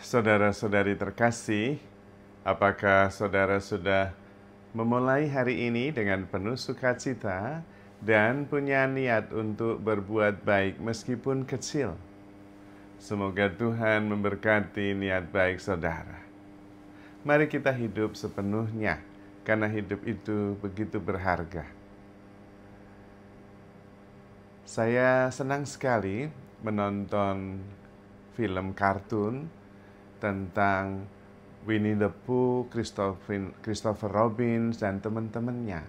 Saudara-saudari terkasih, apakah saudara sudah memulai hari ini dengan penuh sukacita dan punya niat untuk berbuat baik meskipun kecil? Semoga Tuhan memberkati niat baik saudara. Mari kita hidup sepenuhnya, karena hidup itu begitu berharga. Saya senang sekali menonton film kartun tentang Winnie the Pooh, Christopher Robin, dan teman-temannya.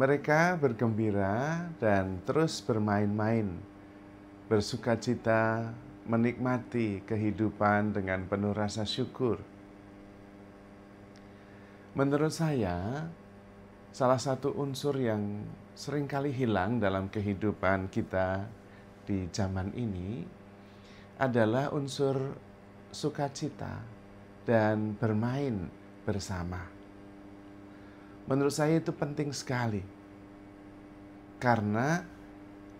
Mereka bergembira dan terus bermain-main, bersukacita, menikmati kehidupan dengan penuh rasa syukur. Menurut saya, salah satu unsur yang seringkali hilang dalam kehidupan kita di zaman ini adalah unsur sukacita dan bermain bersama. Menurut saya itu penting sekali, karena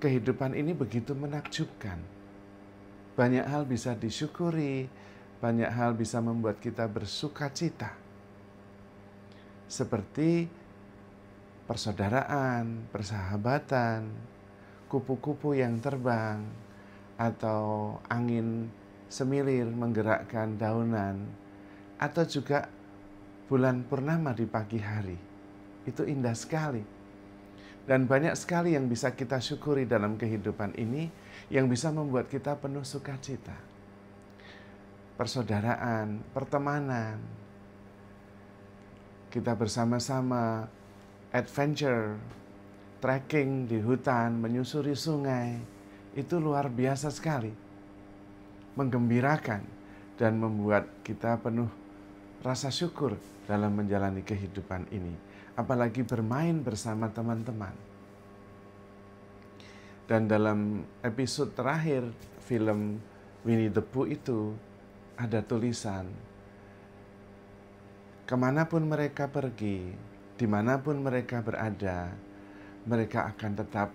kehidupan ini begitu menakjubkan. Banyak hal bisa disyukuri, banyak hal bisa membuat kita bersukacita. Seperti persaudaraan, persahabatan, kupu-kupu yang terbang, atau angin semilir menggerakkan daunan, atau juga bulan purnama di pagi hari. Itu indah sekali. Dan banyak sekali yang bisa kita syukuri dalam kehidupan ini, yang bisa membuat kita penuh sukacita. Persaudaraan, pertemanan, kita bersama-sama adventure, trekking di hutan, menyusuri sungai, itu luar biasa sekali, menggembirakan dan membuat kita penuh rasa syukur dalam menjalani kehidupan ini. Apalagi bermain bersama teman-teman. Dan dalam episode terakhir film Winnie the Pooh itu ada tulisan, kemanapun mereka pergi, dimanapun mereka berada, mereka akan tetap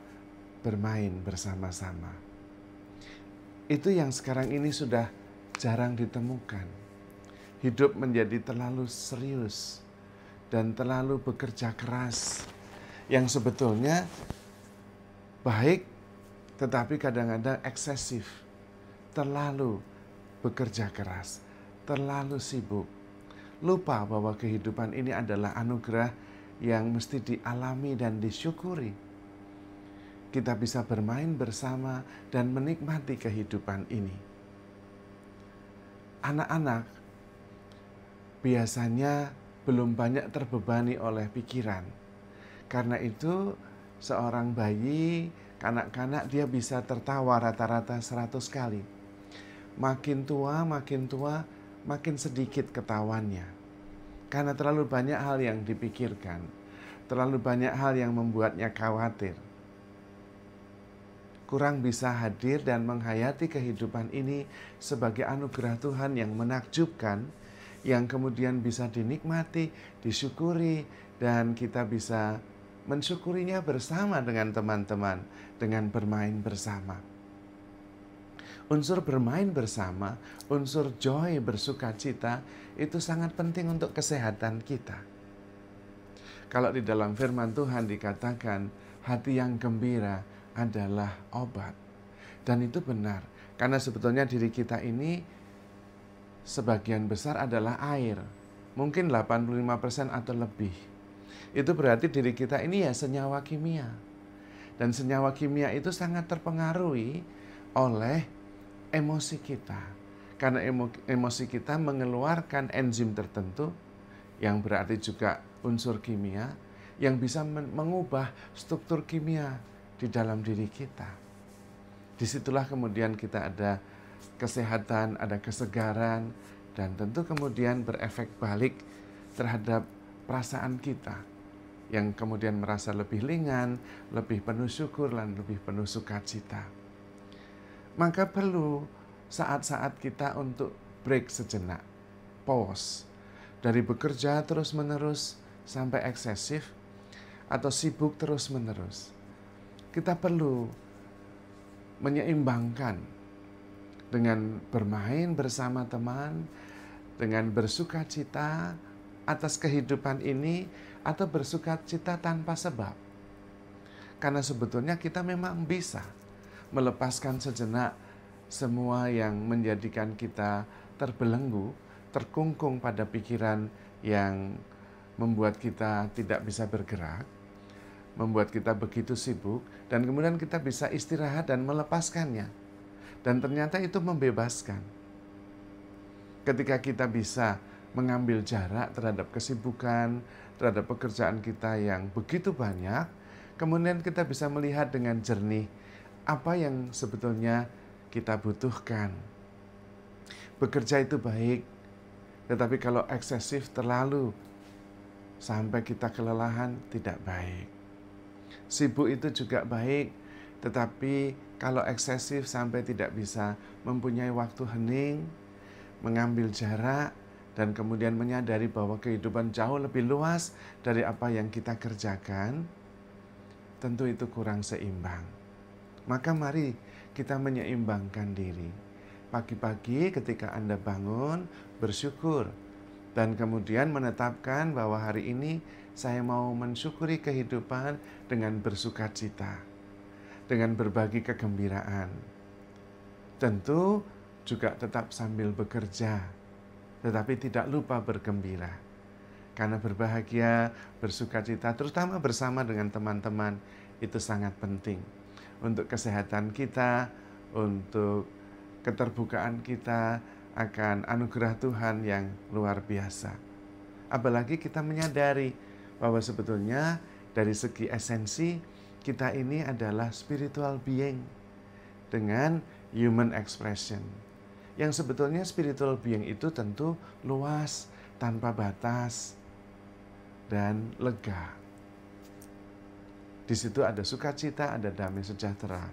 bermain bersama-sama. Itu yang sekarang ini sudah jarang ditemukan. Hidup menjadi terlalu serius dan terlalu bekerja keras, yang sebetulnya baik, tetapi kadang-kadang eksesif. Terlalu bekerja keras, terlalu sibuk. Lupa bahwa kehidupan ini adalah anugerah yang mesti dialami dan disyukuri. Kita bisa bermain bersama dan menikmati kehidupan ini. Anak-anak biasanya belum banyak terbebani oleh pikiran. Karena itu seorang bayi, kanak-kanak, dia bisa tertawa rata-rata 100 kali. Makin tua, makin sedikit ketawannya. Karena terlalu banyak hal yang dipikirkan. Terlalu banyak hal yang membuatnya khawatir. Kurang bisa hadir dan menghayati kehidupan ini sebagai anugerah Tuhan yang menakjubkan, yang kemudian bisa dinikmati, disyukuri, dan kita bisa mensyukurinya bersama dengan teman-teman, dengan bermain bersama. Unsur bermain bersama, unsur joy, bersukacita, itu sangat penting untuk kesehatan kita. Kalau di dalam firman Tuhan dikatakan, hati yang gembira adalah obat. Dan itu benar, karena sebetulnya diri kita ini sebagian besar adalah air. Mungkin 85% atau lebih. Itu berarti diri kita ini ya senyawa kimia. Dan senyawa kimia itu sangat terpengaruhi oleh emosi kita. Karena emosi kita mengeluarkan enzim tertentu, yang berarti juga unsur kimia, yang bisa mengubah struktur kimia di dalam diri kita. Disitulah kemudian kita ada kesehatan, ada kesegaran, dan tentu kemudian berefek balik terhadap perasaan kita, yang kemudian merasa lebih ringan, lebih penuh syukur, dan lebih penuh sukacita. Maka perlu saat-saat kita untuk break sejenak, pause, dari bekerja terus-menerus sampai eksesif, atau sibuk terus-menerus. Kita perlu menyeimbangkan dengan bermain bersama teman, dengan bersuka cita atas kehidupan ini, atau bersuka cita tanpa sebab. Karena sebetulnya kita memang bisa melepaskan sejenak semua yang menjadikan kita terbelenggu, terkungkung pada pikiran yang membuat kita tidak bisa bergerak, membuat kita begitu sibuk, dan kemudian kita bisa istirahat dan melepaskannya. Dan ternyata itu membebaskan. Ketika kita bisa mengambil jarak terhadap kesibukan, terhadap pekerjaan kita yang begitu banyak, kemudian kita bisa melihat dengan jernih apa yang sebetulnya kita butuhkan. Bekerja itu baik, tetapi kalau eksesif terlalu sampai kita kelelahan tidak baik. Sibuk itu juga baik, tetapi kalau eksesif sampai tidak bisa mempunyai waktu hening, mengambil jarak, dan kemudian menyadari bahwa kehidupan jauh lebih luas dari apa yang kita kerjakan, tentu itu kurang seimbang. Maka mari kita menyeimbangkan diri. Pagi-pagi ketika Anda bangun, bersyukur. Dan kemudian menetapkan bahwa hari ini saya mau mensyukuri kehidupan dengan bersuka cita, dengan berbagi kegembiraan. Tentu juga tetap sambil bekerja, tetapi tidak lupa bergembira. Karena berbahagia, bersuka cita, terutama bersama dengan teman-teman, itu sangat penting. Untuk kesehatan kita, untuk keterbukaan kita akan anugerah Tuhan yang luar biasa. Apalagi kita menyadari bahwa sebetulnya dari segi esensi, kita ini adalah spiritual being dengan human expression. Yang sebetulnya spiritual being itu tentu luas, tanpa batas, dan lega. Di situ ada sukacita, ada damai sejahtera.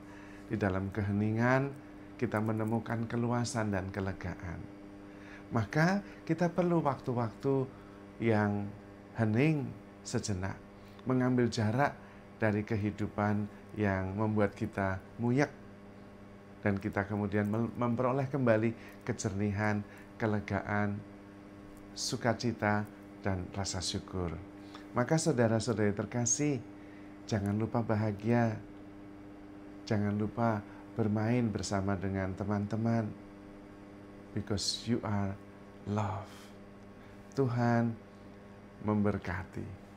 Di dalam keheningan kita menemukan keluasan dan kelegaan. Maka kita perlu waktu-waktu yang hening sejenak, mengambil jarak dari kehidupan yang membuat kita muyak, dan kita kemudian memperoleh kembali kejernihan, kelegaan, sukacita, dan rasa syukur. Maka saudara-saudari terkasih, jangan lupa bahagia, jangan lupa bermain bersama dengan teman-teman, because you are love. Tuhan memberkati.